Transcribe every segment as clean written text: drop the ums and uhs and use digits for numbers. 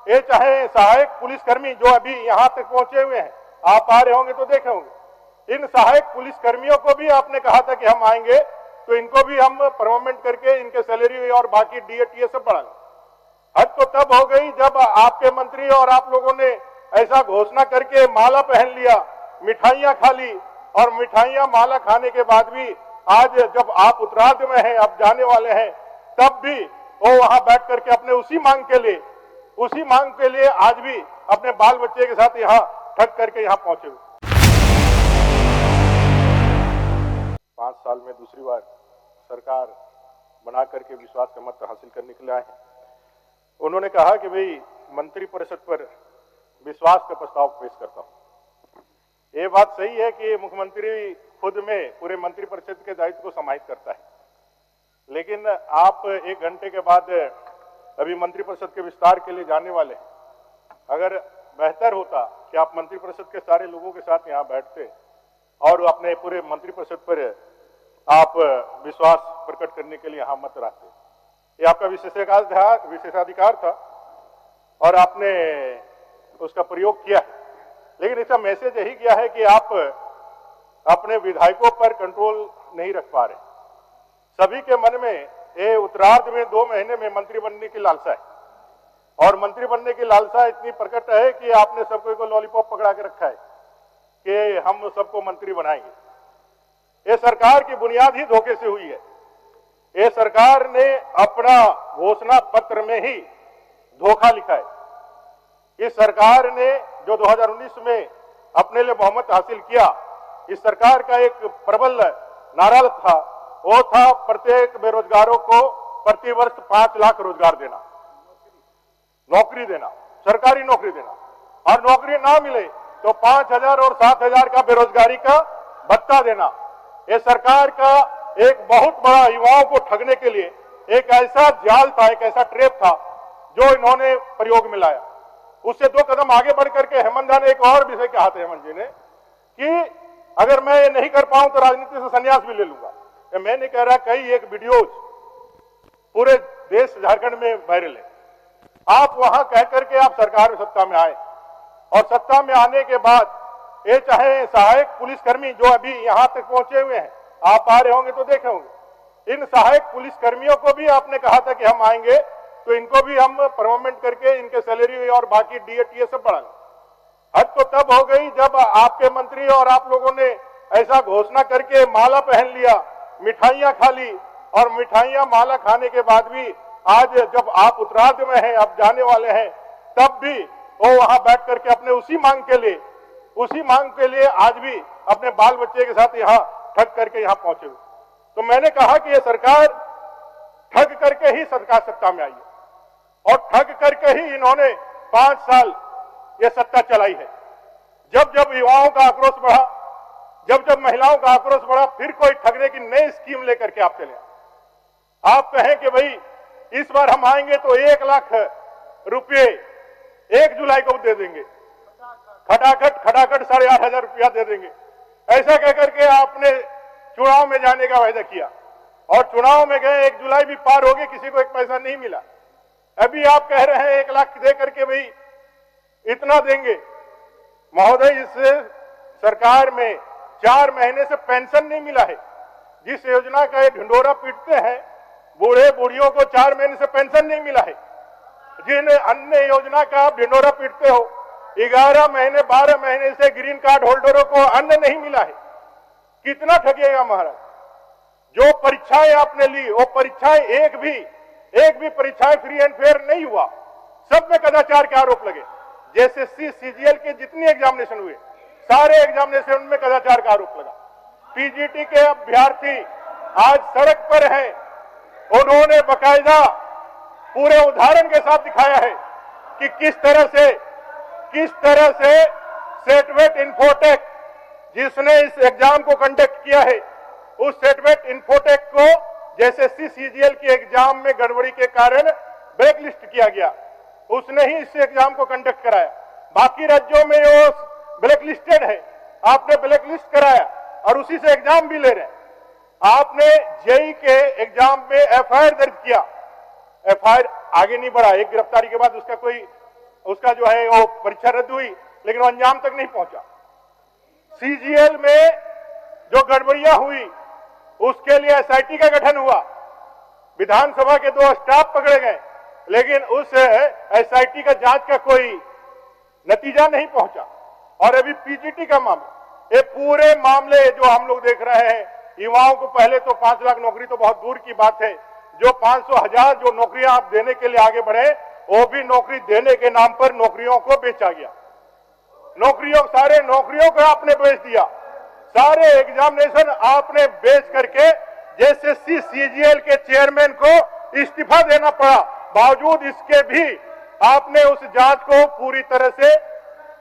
ये चाहे सहायक पुलिसकर्मी जो अभी यहाँ तक पहुंचे हुए हैं, आप आ रहे होंगे तो देखे होंगे, इन सहायक पुलिसकर्मियों को भी आपने कहा था कि हम आएंगे तो इनको भी हम परमोमेंट करके इनके सैलरी और बाकी डीए टीए सब बढ़ाएंगे। हद तो तब हो गई जब आपके मंत्री और आप लोगों ने ऐसा घोषणा करके माला पहन लिया, मिठाइयां खा ली, और मिठाइयां माला खाने के बाद भी आज जब आप उत्तरार्ध में हैं, आप जाने वाले हैं, तब भी वो वहां बैठ करके अपने उसी मांग के लिए आज भी अपने बाल बच्चे के साथ यहाँ ठग करके यहाँ पहुंचे हुए। 5 साल में दूसरी बार सरकार बना करके विश्वास का मत हासिल करने के लिए आए हैं। उन्होंने कहा कि भाई मंत्रिपरिषद पर विश्वास का प्रस्ताव पेश करता हूं। ये बात सही है कि मुख्यमंत्री खुद में पूरे मंत्रिपरिषद के दायित्व को समाहित करता है, लेकिन आप 1 घंटे के बाद अभी मंत्रिपरिषद के विस्तार के लिए जाने वाले हैं। अगर बेहतर होता कि आप मंत्रिपरिषद के सारे लोगों के साथ यहाँ बैठते और अपने पूरे मंत्रिपरिषद पर आप विश्वास प्रकट करने के लिए यहाँ मत रखते। ये आपका विशेषाधिकार था और आपने उसका प्रयोग किया है, लेकिन इसका मैसेज यही किया है कि आप अपने विधायकों पर कंट्रोल नहीं रख पा रहे। सभी के मन में ये उत्तरार्ध में 2 महीने में मंत्री बनने की लालसा है, और मंत्री बनने की लालसा इतनी प्रकट है कि आपने सबको को लॉलीपॉप पकड़ा के रखा है कि हम सबको मंत्री बनाएंगे। ये सरकार की बुनियाद ही धोखे से हुई है। ये सरकार ने अपना घोषणा पत्र में ही धोखा लिखा है। इस सरकार ने जो 2019 में अपने लिए बहुमत हासिल किया, इस सरकार का एक प्रबल नारा था, वो था प्रत्येक बेरोजगारों को प्रति वर्ष 5 लाख रोजगार देना, नौकरी देना, सरकारी नौकरी देना, और नौकरी ना मिले तो 5,000 और 7,000 का बेरोजगारी का भत्ता देना। ये सरकार का एक बहुत बड़ा युवाओं को ठगने के लिए एक ऐसा जाल था, एक ऐसा ट्रैप था जो इन्होंने प्रयोग में लाया। उससे 2 कदम आगे बढ़ करके हेमंत ने एक और विषय कहा था, हेमंत जी ने, कि अगर मैं ये नहीं कर पाऊं तो राजनीति से संन्यास भी ले लूंगा। मैं नहीं कह रहा, कई एक वीडियोज पूरे देश झारखंड में वायरल है। आप वहां कह करके आप सरकार में सत्ता में आए, और सत्ता में आने के बाद ये चाहे सहायक पुलिसकर्मी जो अभी यहाँ तक पहुंचे हुए हैं, आप आ रहे होंगे तो देखे होंगे, इन सहायक पुलिसकर्मियों को भी आपने कहा था कि हम आएंगे तो इनको भी हम परमोमेंट करके इनके सैलरी और बाकी डीए टीए सब बढ़ाएंगे। हद तो तब हो गई जब आपके मंत्री और आप लोगों ने ऐसा घोषणा करके माला पहन लिया, मिठाइयां खा ली, और मिठाइयां माला खाने के बाद भी आज जब आप उत्तरार्ध में हैं, आप जाने वाले हैं, तब भी वो वहां बैठ करके अपने उसी मांग के लिए आज भी अपने बाल बच्चे के साथ यहाँ ठग करके यहाँ पहुंचे हुए। तो मैंने कहा कि ये सरकार ठग करके ही सरकार सत्ता में आई है, और ठग करके ही इन्होंने 5 साल ये सत्ता चलाई है। जब जब युवाओं का आक्रोश बढ़ा, जब जब महिलाओं का आक्रोश बढ़ा, फिर कोई ठगने की नई स्कीम लेकर के आप चले। आप कहें कि भाई इस बार हम आएंगे तो 1 लाख रुपये 1 जुलाई को दे देंगे, खटाखट 8,500 रुपया दे देंगे, ऐसा कहकर के आपने चुनाव में जाने का वायदा किया, और चुनाव में गए, 1 जुलाई भी पार हो गई, किसी को 1 पैसा नहीं मिला। अभी आप कह रहे हैं 1 लाख दे करके भाई इतना देंगे। महोदय, इस सरकार में 4 महीने से पेंशन नहीं मिला है। जिस योजना का ये ढिंडोरा पीटते हैं, बूढ़े बूढ़ियों को 4 महीने से पेंशन नहीं मिला है। जिन अन्य योजना का आप ढिंडोरा पीटते हो, 11 महीने 12 महीने से ग्रीन कार्ड होल्डरों को अन्न नहीं मिला है। कितना ठगिएगा महाराज। जो परीक्षाएं आपने ली, वो परीक्षाएं एक भी परीक्षाएं फ्री एंड फेयर नहीं हुआ, सब में कदाचार के आरोप लगे। जेएसएससी सीजीएल के जितने एग्जामिनेशन हुए, सारे एग्जामिनेशन में कदाचार का आरोप लगा। पीजीटी के अभ्यर्थी आज सड़क पर हैं, उन्होंने बकायदा पूरे उदाहरण के साथ दिखाया है कि किस तरह से सेटवेट इन्फोटेक, जिसने इस एग्जाम को कंडक्ट किया है, उस सेटवेट इन्फोटेक को जेएसएससी सीजीएल के एग्जाम में गड़बड़ी के कारण ब्लैक लिस्ट किया गया। उसने ही इस एग्जाम को कंडक्ट कराया। बाकी राज्यों में वो ब्लैक लिस्टेड है, आपने ब्लैक लिस्ट कराया और उसी से एग्जाम भी ले रहे हैं। आपने जेई के एग्जाम में एफआईआर दर्ज किया, एफआईआर आगे नहीं बढ़ा। एक गिरफ्तारी के बाद उसका कोई उसका जो है वो परीक्षा रद्द हुई, लेकिन वो अंजाम तक नहीं पहुंचा। सीजीएल में जो गड़बड़ियां हुई उसके लिए एसआईटी का गठन हुआ, विधानसभा के 2 स्टाफ पकड़े गए, लेकिन उस एसआईटी का जांच का कोई नतीजा नहीं पहुंचा। और अभी पीजीटी का मामला, ये पूरे मामले जो हम लोग देख रहे हैं, युवाओं को पहले तो 5 लाख नौकरी तो बहुत दूर की बात है, जो 500,000 जो नौकरियां आप देने के लिए आगे बढ़े, वो भी नौकरी देने के नाम पर नौकरियों को बेचा गया। सारे नौकरियों को आपने बेच दिया, सारे एग्जामिनेशन आपने बेच करके जेएसएससी सीजीएल के चेयरमैन को इस्तीफा देना पड़ा। बावजूद इसके भी आपने उस जांच को पूरी तरह से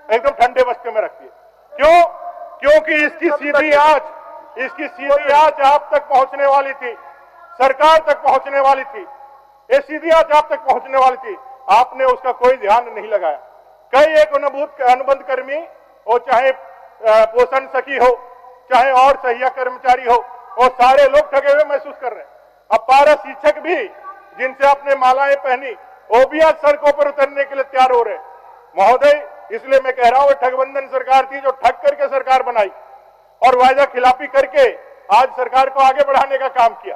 एकदम ठंडे बस्ते में रख दिया। क्यों? क्योंकि इसकी सीधी आंच आप तक पहुंचने वाली थी, सरकार तक पहुंचने वाली थी, ये सीधी आंच आप तक पहुंचने वाली थी, आपने उसका कोई ध्यान नहीं लगाया। कई एक अनुबंध कर्मी हो, चाहे पोषण सखी हो, चाहे और सहिया कर्मचारी हो, वो सारे लोग ठगे हुए महसूस कर रहे हैं। अब पारा शिक्षक भी जिनसे आपने मालाएं पहनी, वो भी आज सड़कों पर उतरने के लिए तैयार हो रहे। महोदय, इसलिए मैं कह रहा हूं, ठगबंधन सरकार थी जो ठग करके सरकार बनाई और वायदा खिलाफी करके आज सरकार को आगे बढ़ाने का काम किया।